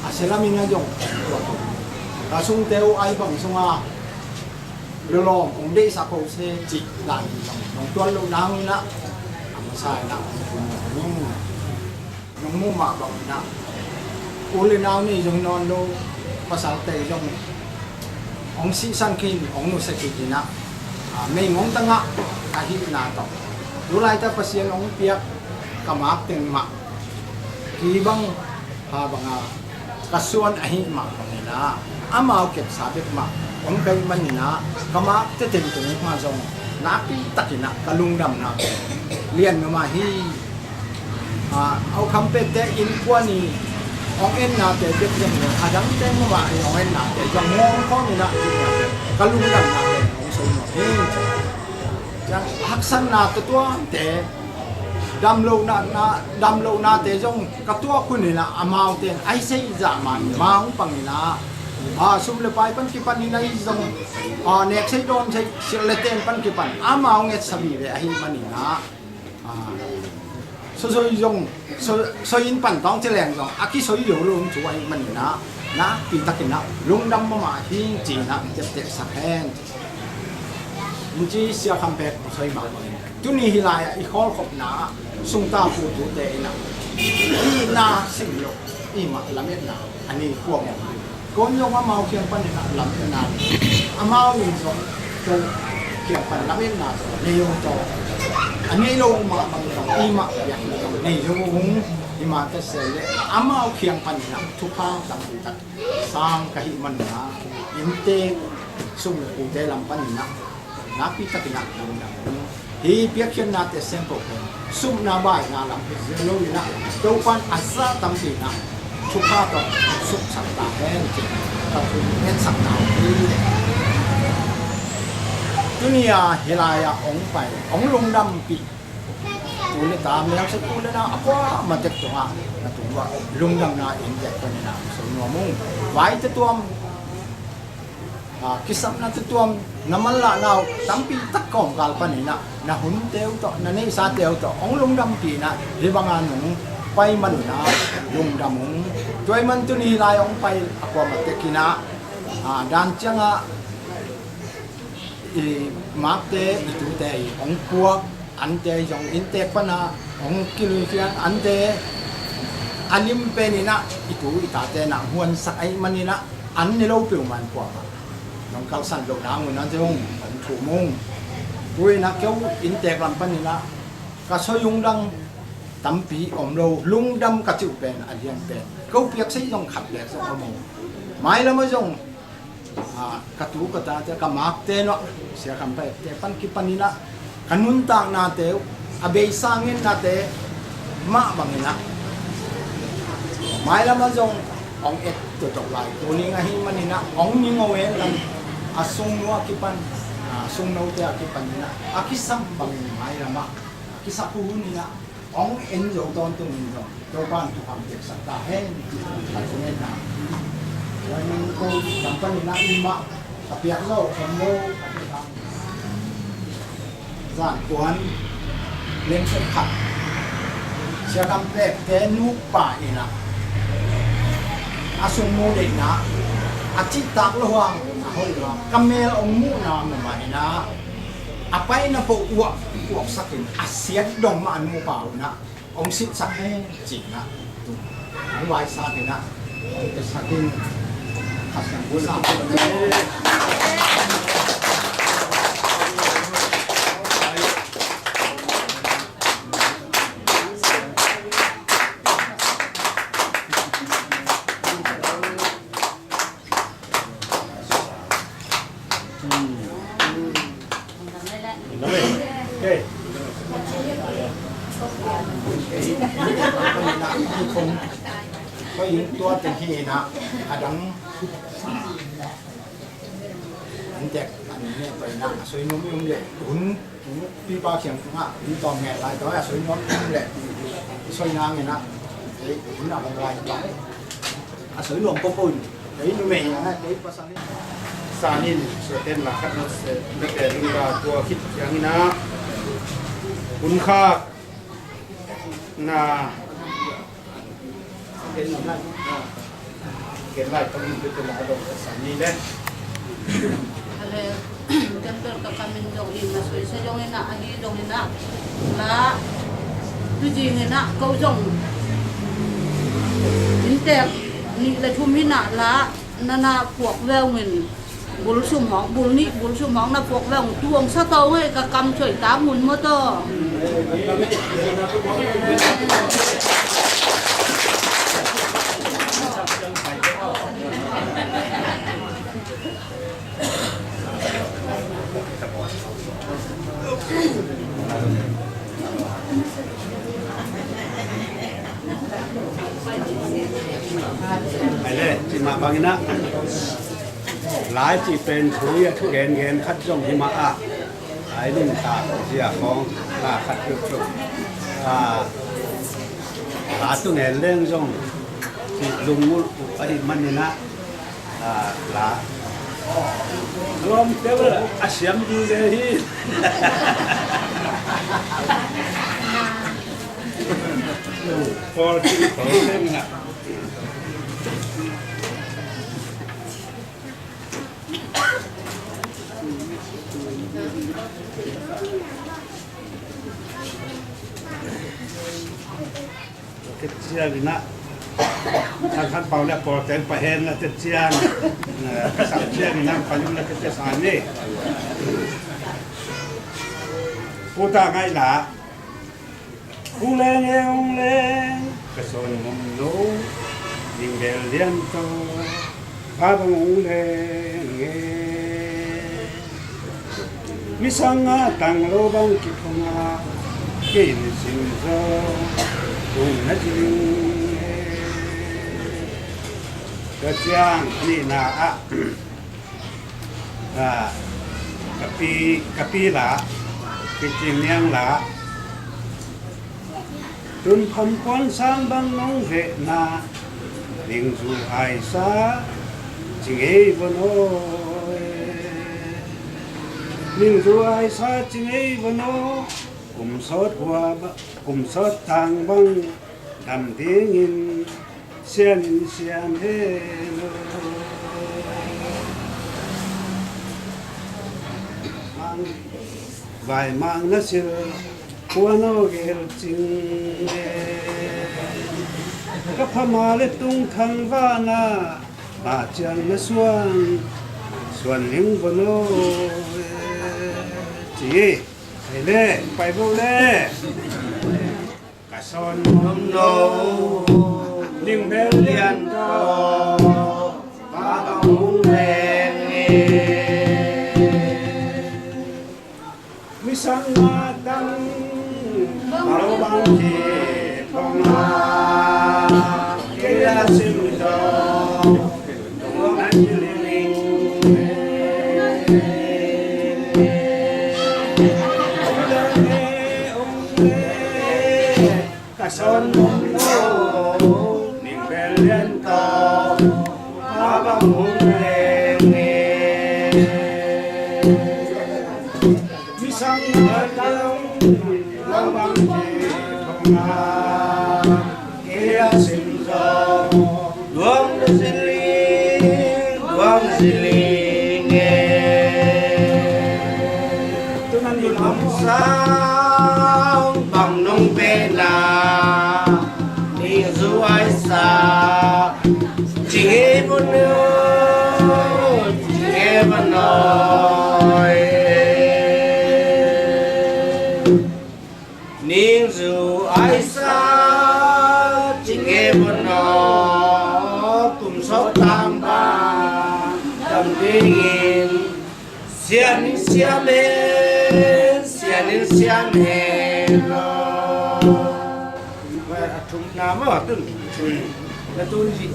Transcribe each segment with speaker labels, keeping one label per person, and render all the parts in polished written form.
Speaker 1: aselamin nga yung kasung teo ay bang sunga lolong kung di sa ko se chi lan nong tuan lo nang na amasay na nong mo ma bang na uli na ni yung non lo pasal te yung ong si san kin ong no sa kina may ngong tanga kahit na to dulay ta pasien ong piak kamak teng ma kibang habang kasuan ahi ma pangina amaw ket sabit ma ong kay manina kamak te tem tu ma jong napi takina kalungdam na lian ma hi au kampe te in kwani ong en na te bet jeng adang te ma ong en na te jong ngong ko ni na kalungdam na te ong so no yang haksan na tua te dam lo na te jong katua kunina amau ten ai sei zaman mau pangina sum le pai pan ki pan ni nai jong nek sei don sei le ten pan ki pan amau nget sabi le ahi manina so jong so in pan tong che leng jong aki so yo lung chu ai manina na pi takina lung dam ma hi chi na te sa hen inji sia kampek soi ma tu ni hilaya I khol khop na sung ta pu tu te na I na sim yo I ma lamet na ani ko mo kon yo ma mau khiang pan na lam na amao ni so to khiang pan lamet na ne yo to ani lo ma bang to I ma ya ne yo hung I ma ta se le amao khiang pan na tu pa tam ta sang ka hi man na inte sung pu te lam pan na napi ta pinak na hi piakyan natin sample ko sum na bai na lam zelo na to pan asa tam ti na chuka to suk sak ta hen ti ta tu net sak na dunia hilaya ong pai ong lung dam pi tu le tam le sa tu le na apa matek to ha na tu wa lung dam na in ja ko na so no mong wai te tuam kisam na tutuam namala naw tampi takkom kalpanina na hunteu to na nei sa teu to ong lungdam pi na ribangan nung pai man na lungdamung toy man tu ni lai ong pai akwa matekina dan changa I makte itu te ong kuak ante jong inte pana ong kilu kian ante alim penina itu itate na huan sa ai manina an ni lo piu man kwa nong kalsan lo na ngun na jong an thu mong vui na kêu in tek lam pan ni na ka so yung dang tampi om lo lung dam ka chu pen alian pen câu piak sei jong khat le so mo mai la ma jong ka tu ka ta ka mak te no sia kam pa te pan ki pan ni na kanun tang na te abei sangin na te ma bangina mai la ma jong ong et to to lai to ni nga hi manina ong ni ngowe lang asung no akipan sung no te akipan na akisam bang mai rama akisa pu ni na ong en jo ton tu ni to pan tu kam tek sa ta hen ta tu ne na yang ko kampan ni na lima kapiak lo komo zan tuan leng se khat sia kam tek te nu pa ni na asung mo de na achi tak lo wang hoi lo kamel ong mu na ma ina apai na po uak sakin asiat dong ma anu pa na ong sit sa he chi na ang wai sa ke na ong sakin hasan bu sa có những tua tình khi na adang anh chẹt anh nghe vậy na suy nôm yung lệ cũng pi ba khiang nga đi tòm nghe lại đó là suy nôm yung lệ suy ngang nghe na đấy cũng là một vài đó suy nôm có phun đấy như mình là đấy pas sang
Speaker 2: sanin so ten la khat no se de te ringa tua khit yang na kun kha na เก็บไล่ต้องมีเป็นหลายดอกสามีเด้
Speaker 3: อะไรจำเป็นกับการเป็นดงอินมาสวยใช้ดงอินนะอันนี้ดงอินนะละที่จริงอินนะเขาจงอินเตกนี่ละทุ่มหินะละนานาพวกแววเงินบุลสุมหองบุลนี่บุลสุมหองนะพวกแววตวงสะเตาให้กับกำช่วยตามหุ่นมอเตอร์
Speaker 2: ไอ้เล่จิมาบางนะหลายที่เป็นถุยทุเรียนเงินคัดจ้องที่มาอ่ะไอ้นี่ตาเสียของคัดจุกหาตัวเงินเรื่องจ้องที่ลุงมุลไอ้มันนี่นะหลารวมเดี๋ยวอาเสียมดีเลยที่พอที่เขาเล่นนะเชียร์นะทางขั้นเป่าแล้วปอเต็นไปเห็นแล้วจะเชียร์กระสับเชียร์นั่งไปยุ่งแล้วจะสานนี่พูดต่างไงล่ะกูเล่นองเล่นกระสนมุมโน้ยิงเบลเลียนโตพาบังเล่นมิสังอาตังโลบังกิพงากินสิงโซตุนนัดลิงกระเจียงนี่นาอะกะปีหละกิจิงเนียงหละตุนพันควันสามบังน้องเวนาลิงจูไอซาจิงเอวโนลิงจูไอซาจิงเอวโนกุมสดหัวกุมสดทางบังดำทิ้งเสียนเฮโนใบมังนัสเสือหัวนกเอลจิงกับพม่าเลตุงทังวานามาจังนส่วนลิงบโนจีไปเล่ไปบุเล่กะซอนมมโนลิงเบลเลียนโตปาบังมุงเลงมิสังมาตังอาโลบังจีปงมาเกียสิมโตตงนันยิลิงกะซอนมมโนลิงเบลเลียนโตปาบังมุงเลงมิสังมาตังอาโลบังจีปงมาเกียสิมโตดวงสิลิงตุนันยุลำสาวบังนงเปนานิจูไอซาจิงเอบุนโนจิงเอบันโนนิจูไอซาจิงเอบุนโนกุมสดตามบาดำดิ่งเสียนิเสียเมเสียนิเสียเมโลว่าทุ่งน้ำว่าตึ้งแล้วตุนจิ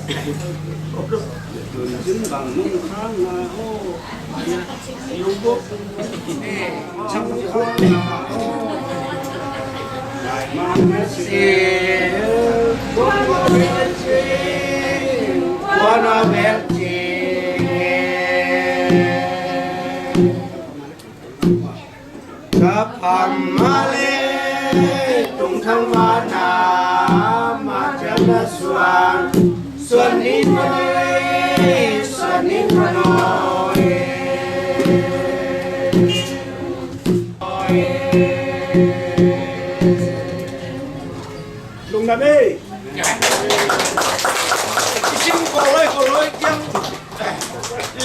Speaker 2: ตุนจึงบางนุ่งข้างมาโอ้ยุบกช่างข้างมาโอ้มันเสียวันเวทีวันเวทีกับพม่าเลตุงทั้งวานามาเจริญส่วน นินสนินน้อยลุงนาบี้ชิมก่อนเลย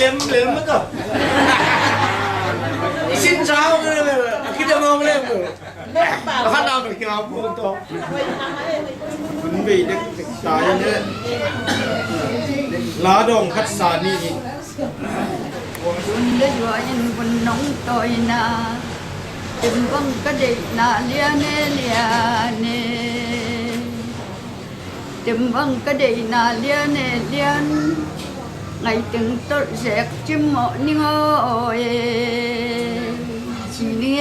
Speaker 2: ยังเลี้ยมมั้งก็ชิมเช้าก็เลยคิดจะมองเล่มข้าดาวไปกินเอาพูดต่อคุณบีเด็กตายเนี่ยลาดองคัดสานี
Speaker 3: คุณได้ว่ายังคนน้องต่อยนาเต็มวังก็ได้นาเลียเนเลียเนเต็มวังก็ได้นาเลียเนเลียนngày từng tốt dẹp chim mọ ninh ơi chỉ đi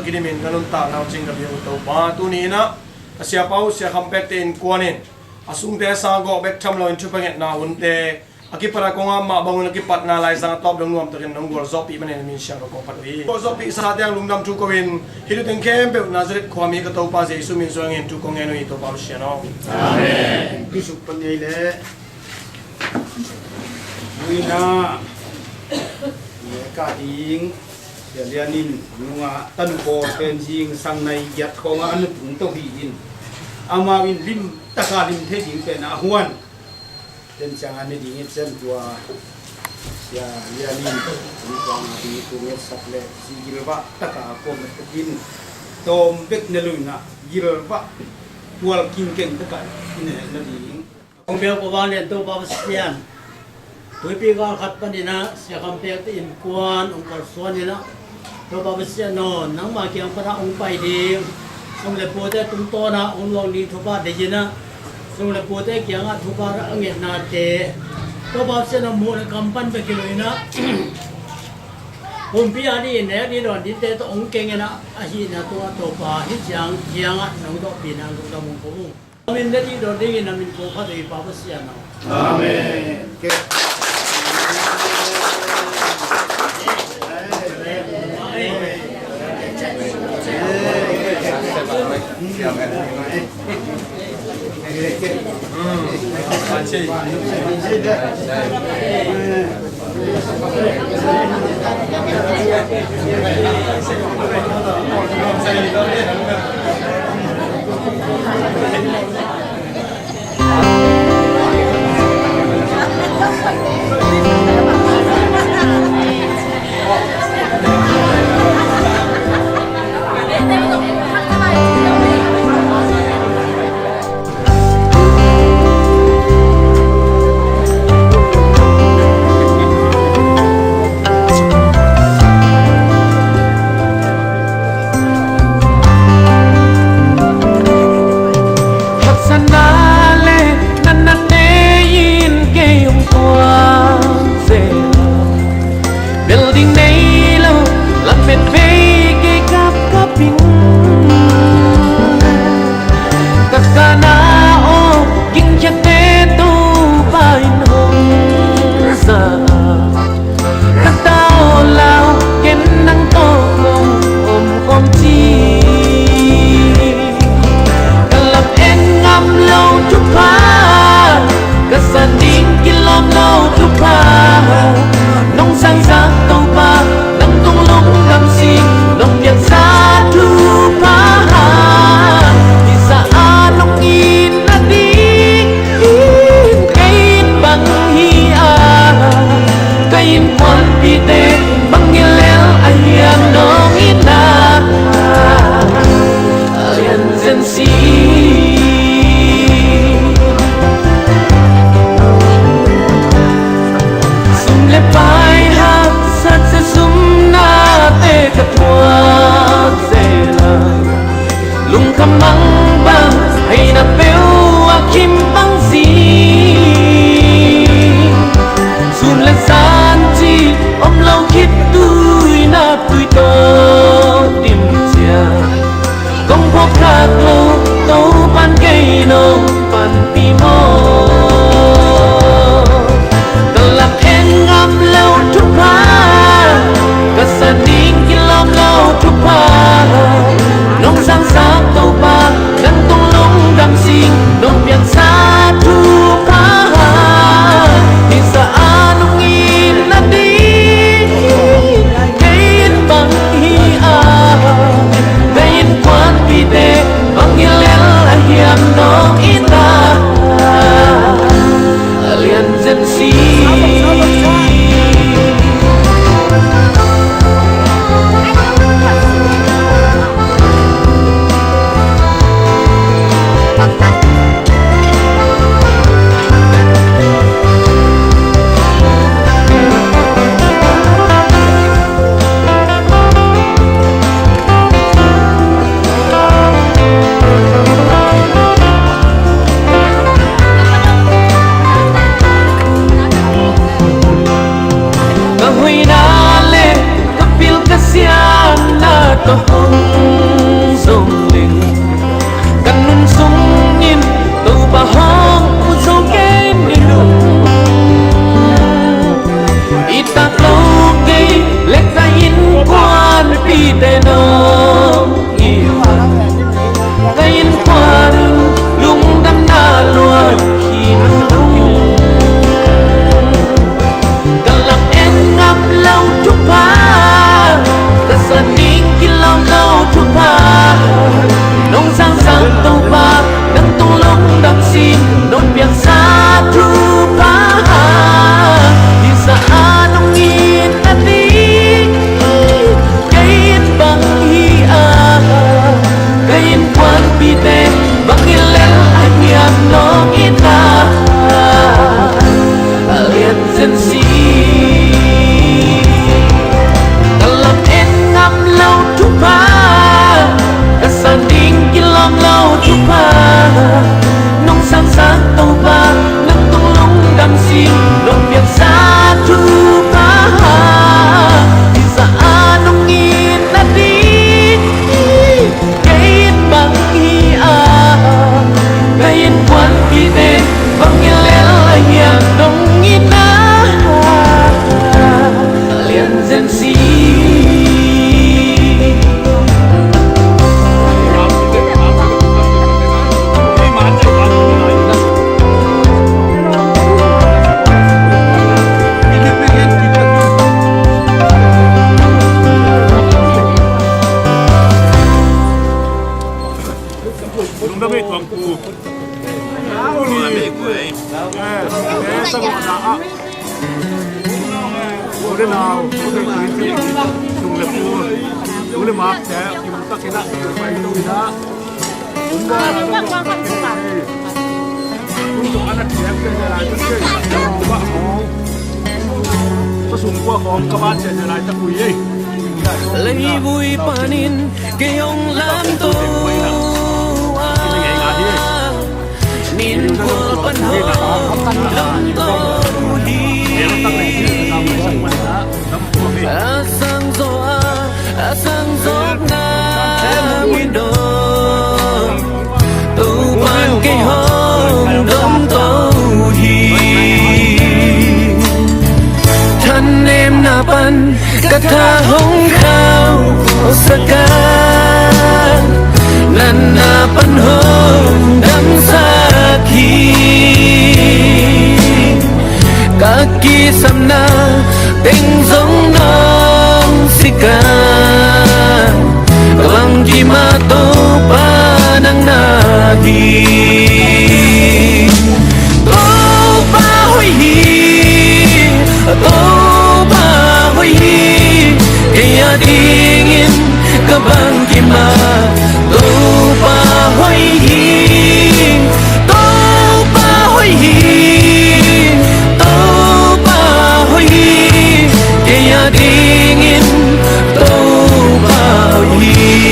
Speaker 2: kini min kalon ta na ching gabi to ba tu ni na asia pau sia kampek ten kuanin asung te sa go bek tham lo in chu panget na un te akipara ko nga ma bangun akipat na lai sa top dong nuam to ken nong gor zopi manen min sia ko pat wi ko zopi sa tiang lungdam chu ko win hilu ten kem pe nazaret khwami ka to pa je isu min so ngin tu ko ngeno i to pa sia no amen ki su pan nei le wi na ye ka ding lianin nunga tanko ten jing sang nai yat ko nga anu tung to hi in ama win lim taka lim the jing pen a huan ten chang ani ding it chen tua ya lianin ni kwang ti tu nge sakle sigil ba taka ko me tin tom bek ne luina gil ba tual kin ken taka ine na ding
Speaker 4: ông béo của bạn liền tu bao nhiêu tuổi pi con khát con đi na sẽ không béo tới in quan ông còn xuân đi na tu bao nhiêu nó nắng mà kia ông ông bay đi ông lại bố tới tung to na ông long đi thu ba để gì na ông lại bố tới kia ngắt thu ba ông nghe na thế tu bao nhiêu nó mua cái cầm pan về kia rồi na hôm bữa đi nè đi đoàn đi tới tu ông kinh na hi na tu ba hi chang kia ngắt ông tu pi na ông tu mong cũng mình đã đi rồi đi na mình cũng phải đi bao nhiêu nào
Speaker 2: amen
Speaker 5: Sanale nanane yin ke yung kwa mang băng hay na bêu a kim băng gì sun lên san chi om lâu khít tui na tui to tim chia công quốc khác lâu tâu ban cây nông ban pi mô làm em ngắm lâu trúc hoa cả sân đinh kia lom lâu trúc hoa nông sang xa tàu ba gắn tung lông đam xin nông biển xa trúc hoa thì xa nông nghi là đi cây bằng hi cây quan vì thế bằng nghĩa lẽ là hiểm nông ít ta liền dân si to hong sông linh căn nun sung nhìn tàu bà hong một dấu kê đi lùng ít ta lâu cây lệch ra in quan pi tê nông yêu cây in quan lung đâm na luôn khi nung cần làm em ngắm lâu chúc phá ta sân đi lâu chúc hoa nông sang sang tàu ba gắn tung lông đam xin nông biển xa chúc hoa thì xa nông nghìn ta đi cây bằng hi cây quan bi tê bằng hi lên anh em nó ít ta liền dân si lâu chúc hoa nông sang sáng tàu ba nắng tung lung đam xin nông biển xa chúc hoa thì xa nông nghìn đã đi cây bằng hi cây quan khi tên bằng nghĩa lẽ là hiền nông nghìn liền dân si
Speaker 6: Udah now, udah ini tunggu lepur, udah maaf saya, ibu tak kena baik itu tidak. Untuk anak dia jalan itu sih, coba mau, pesungguhของกบฏจะjalan tak kuy.
Speaker 5: Lấy vui panin cây ông lam tô nín của pan hồng lâm tô đi sang gió na nguyên đô tu ban cây hồng đông tô đi thân em na pan cắt tha hồng khao osaka nan na pan hồng đắm xa khi kaki samna tình giống nong sika bang di mato panang nagi to pa hoi hi kaya dingin kabang kima to pa hoi hi kaya dingin to pa hoi hi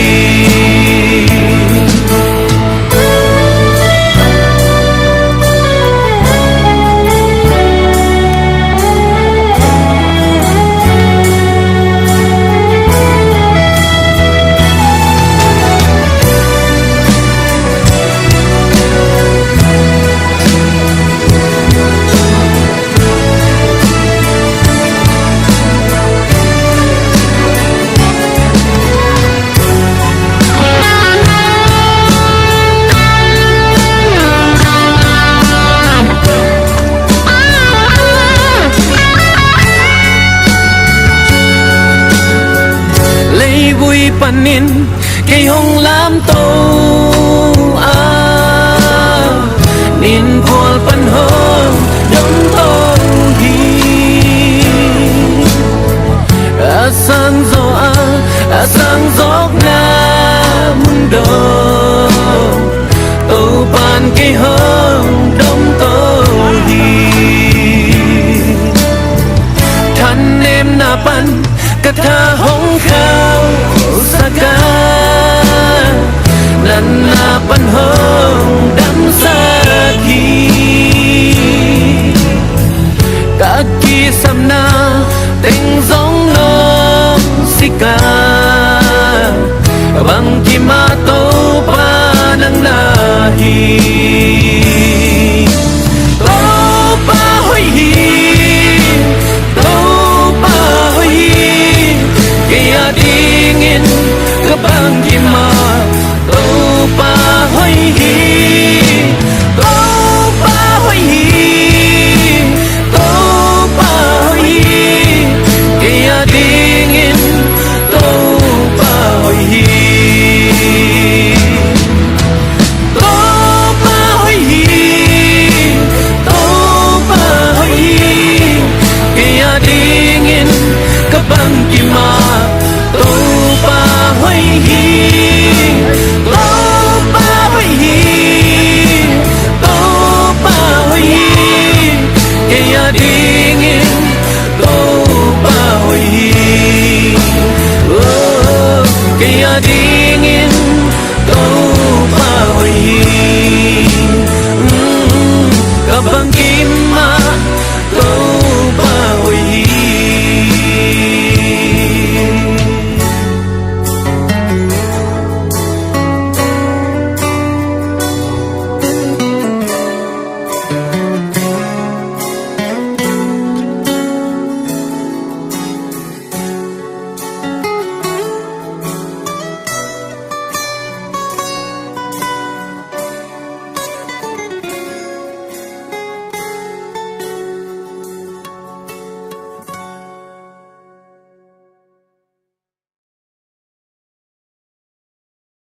Speaker 5: panin kay hong lam to nin pol panhong dong to hi asang zo asang zok na mundo to pan kay hong dong to hi than em na panกะทาหงข้าวสกานันนาปันหงดำสาคีกะกีสำนาเต็งสองน้องสิกาบังกิมาโตปานังนาฮี